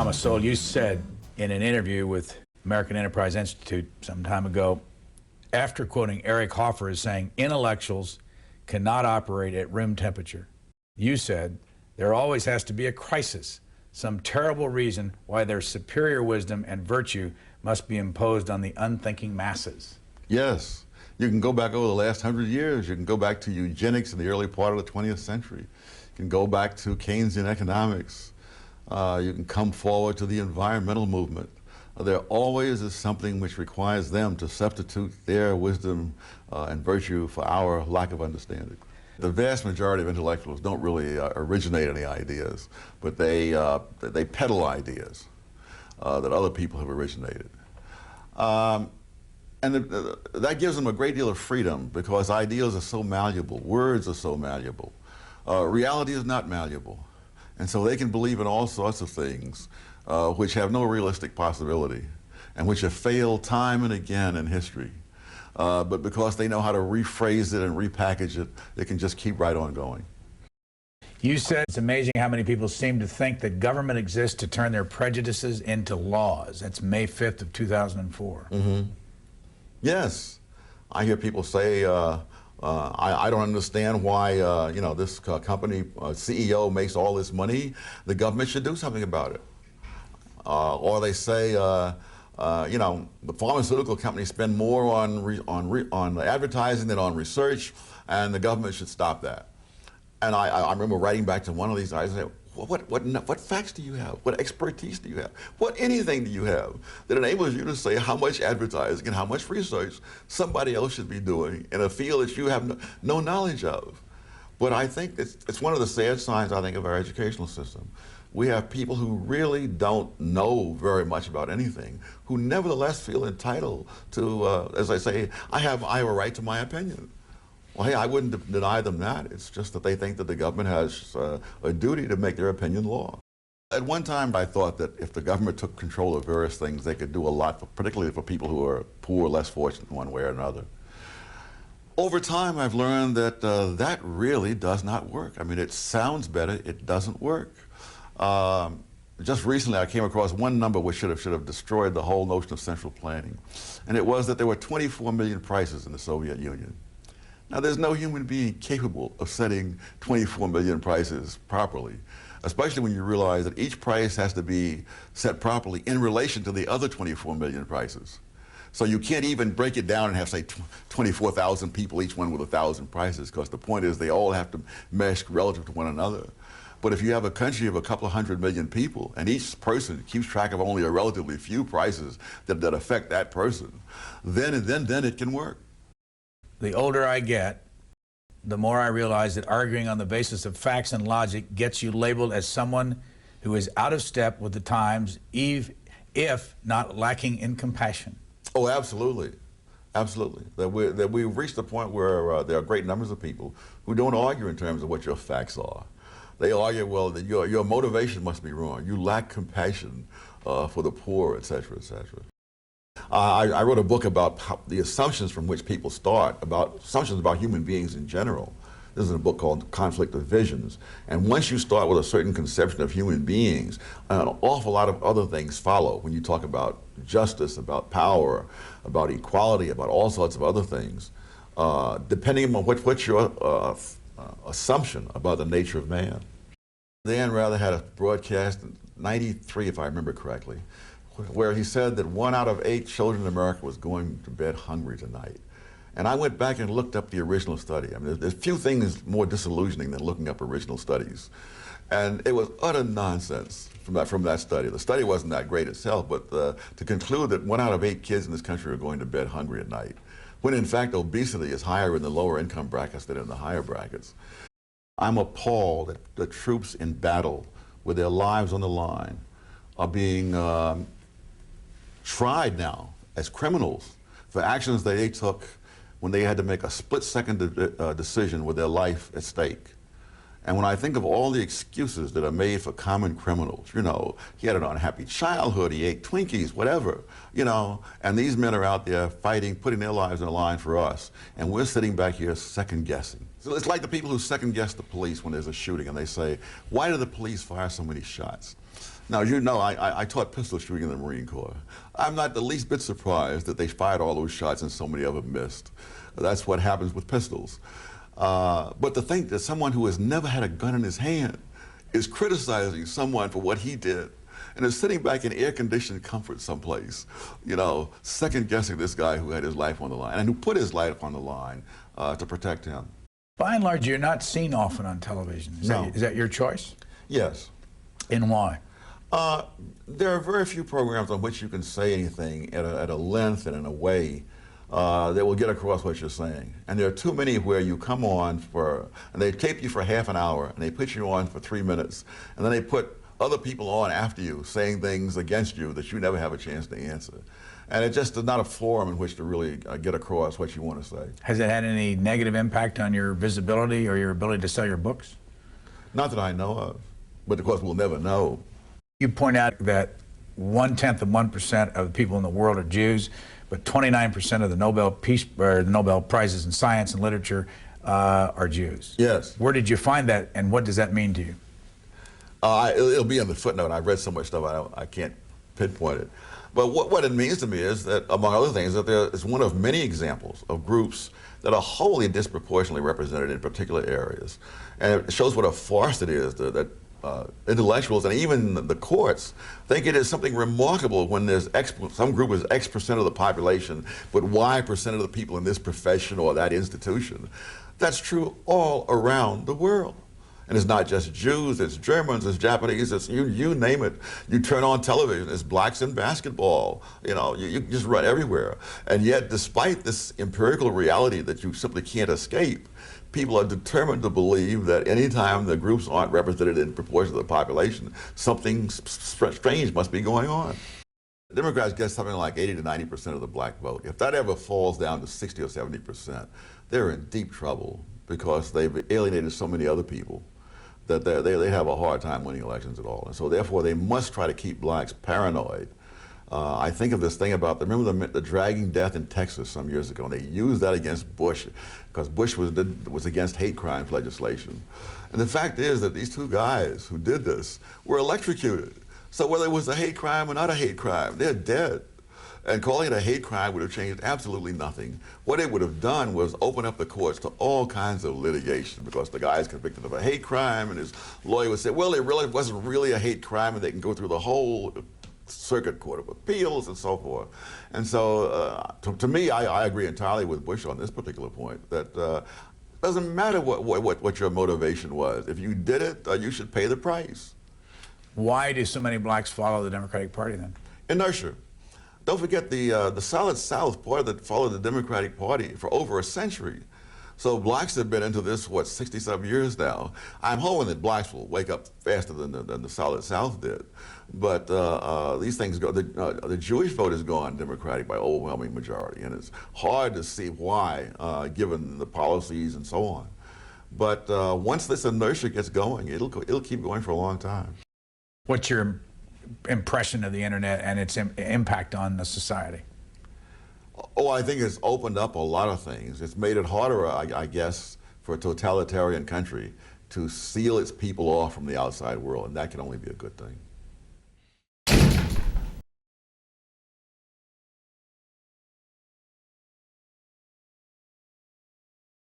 Thomas Sowell, you said in an interview with American Enterprise Institute some time ago, after quoting Eric Hoffer as saying, intellectuals cannot operate at room temperature. You said, there always has to be a crisis, some terrible reason why their superior wisdom and virtue must be imposed on the unthinking masses. Yes. You can go back over the last 100 years. You can go back to eugenics in the early part of the 20th century. You can go back to Keynesian economics. You can come forward to the environmental movement. There always is something which requires them to substitute their wisdom and virtue for our lack of understanding. The vast majority of intellectuals don't really originate any ideas, but they peddle ideas that other people have originated. That gives them a great deal of freedom because ideas are so malleable, words are so malleable. Reality is not malleable. And so they can believe in all sorts of things which have no realistic possibility and which have failed time and again in history. But because they know how to rephrase it and repackage it, they can just keep right on going. You said it's amazing how many people seem to think that government exists to turn their prejudices into laws. That's May 5th of 2004. Mm-hmm. Yes. I hear people say, I don't understand why this company CEO makes all this money. The government should do something about it. Or they say, the pharmaceutical companies spend more on advertising than on research, and the government should stop that. And I remember writing back to one of these guys and saying, what facts do you have? What expertise do you have? What anything do you have that enables you to say how much advertising and how much research somebody else should be doing in a field that you have no knowledge of? But I think it's one of the sad signs, I think, of our educational system. We have people who really don't know very much about anything, who nevertheless feel entitled to, as I say, I have a right to my opinion. Well, hey, I wouldn't deny them that. It's just that they think that the government has a duty to make their opinion law. At one time, I thought that if the government took control of various things, they could do a lot, particularly for people who are poor, less fortunate in one way or another. Over time, I've learned that that really does not work. I mean, it sounds better, it doesn't work. Just recently, I came across one number which should have destroyed the whole notion of central planning, and it was that there were 24 million prices in the Soviet Union. Now, there's no human being capable of setting 24 million prices properly, especially when you realize that each price has to be set properly in relation to the other 24 million prices. So you can't even break it down and have, say, 24,000 people, each one with 1,000 prices, because the point is they all have to mesh relative to one another. But if you have a country of a couple of 100 million people, and each person keeps track of only a relatively few prices that affect that person, then it can work. The older I get, the more I realize that arguing on the basis of facts and logic gets you labeled as someone who is out of step with the times, if not lacking in compassion. Oh, absolutely. Absolutely. That we've reached a point where there are great numbers of people who don't argue in terms of what your facts are. They argue, well, that your motivation must be wrong. You lack compassion for the poor, et cetera, et cetera. I wrote a book about the assumptions from which people start, assumptions about human beings in general. This is a book called Conflict of Visions. And once you start with a certain conception of human beings, an awful lot of other things follow when you talk about justice, about power, about equality, about all sorts of other things, depending on what's your assumption about the nature of man. Dan Rather had a broadcast in '93, if I remember correctly, where he said that 1 out of 8 children in America was going to bed hungry tonight. And I went back and looked up the original study. I mean, there's few things more disillusioning than looking up original studies. And it was utter nonsense from that study. The study wasn't that great itself, but to conclude that 1 out of 8 kids in this country are going to bed hungry at night, when in fact obesity is higher in the lower income brackets than in the higher brackets. I'm appalled that the troops in battle with their lives on the line are being tried now as criminals for actions that they took when they had to make a split-second decision with their life at stake. And when I think of all the excuses that are made for common criminals, he had an unhappy childhood, he ate Twinkies, whatever, and these men are out there fighting, putting their lives on the line for us, and we're sitting back here second-guessing. So it's like the people who second-guess the police when there's a shooting, and they say, why do the police fire so many shots? Now, you know, I taught pistol shooting in the Marine Corps. I'm not the least bit surprised that they fired all those shots and so many of them missed. That's what happens with pistols. But to think that someone who has never had a gun in his hand is criticizing someone for what he did and is sitting back in air-conditioned comfort someplace, you know, second-guessing this guy who had his life on the line and who put his life on the line to protect him. By and large, you're not seen often on television. Is that your choice? Yes. And why? There are very few programs on which you can say anything at a length and in a way that will get across what you're saying. And there are too many where you come on and they tape you for half an hour, and they put you on for 3 minutes, and then they put other people on after you saying things against you that you never have a chance to answer. And it just is not a forum in which to really get across what you want to say. Has it had any negative impact on your visibility or your ability to sell your books? Not that I know of, but of course we'll never know. You point out that 0.1% of the people in the world are Jews, but 29% of the Nobel Prizes in science and literature are Jews. Yes. Where did you find that, and what does that mean to you? It'll be in the footnote. I've read so much stuff I can't pinpoint it. But what it means to me is that, among other things, that there is one of many examples of groups that are wholly disproportionately represented in particular areas. And it shows what a farce it is that intellectuals and even the courts think it is something remarkable when there's some group is X% of the population, but Y% of the people in this profession or that institution. That's true all around the world. And it's not just Jews, it's Germans, it's Japanese, it's you name it. You turn on television, it's blacks in basketball. You know, you just run everywhere. And yet, despite this empirical reality that you simply can't escape, people are determined to believe that anytime the groups aren't represented in proportion to the population, something strange must be going on. The Democrats get something like 80 to 90% of the black vote. If that ever falls down to 60 or 70%, they're in deep trouble because they've alienated so many other people that they have a hard time winning elections at all. And so therefore they must try to keep blacks paranoid. I think of this thing about, remember the dragging death in Texas some years ago, and they used that against Bush because Bush was against hate crimes legislation. And the fact is that these two guys who did this were electrocuted. So whether it was a hate crime or not a hate crime, they're dead. And calling it a hate crime would have changed absolutely nothing. What it would have done was open up the courts to all kinds of litigation because the guy is convicted of a hate crime and his lawyer would say, well, it really wasn't really a hate crime, and they can go through the whole Circuit Court of Appeals and so forth. And so to me, I agree entirely with Bush on this particular point, that it doesn't matter what your motivation was. If you did it, you should pay the price. Why do so many blacks follow the Democratic Party then? Inertia. Don't forget the Solid South party that followed the Democratic Party for over a century. So blacks have been into this, what, 60-some years now. I'm hoping that blacks will wake up faster than the Solid South did. But these things go, the Jewish vote has gone Democratic by overwhelming majority, and it's hard to see why, given the policies and so on. But once this inertia gets going, it'll keep going for a long time. What's your impression of the internet and its impact on the society? Oh, I think it's opened up a lot of things. It's made it harder, I guess, for a totalitarian country to seal its people off from the outside world, and that can only be a good thing.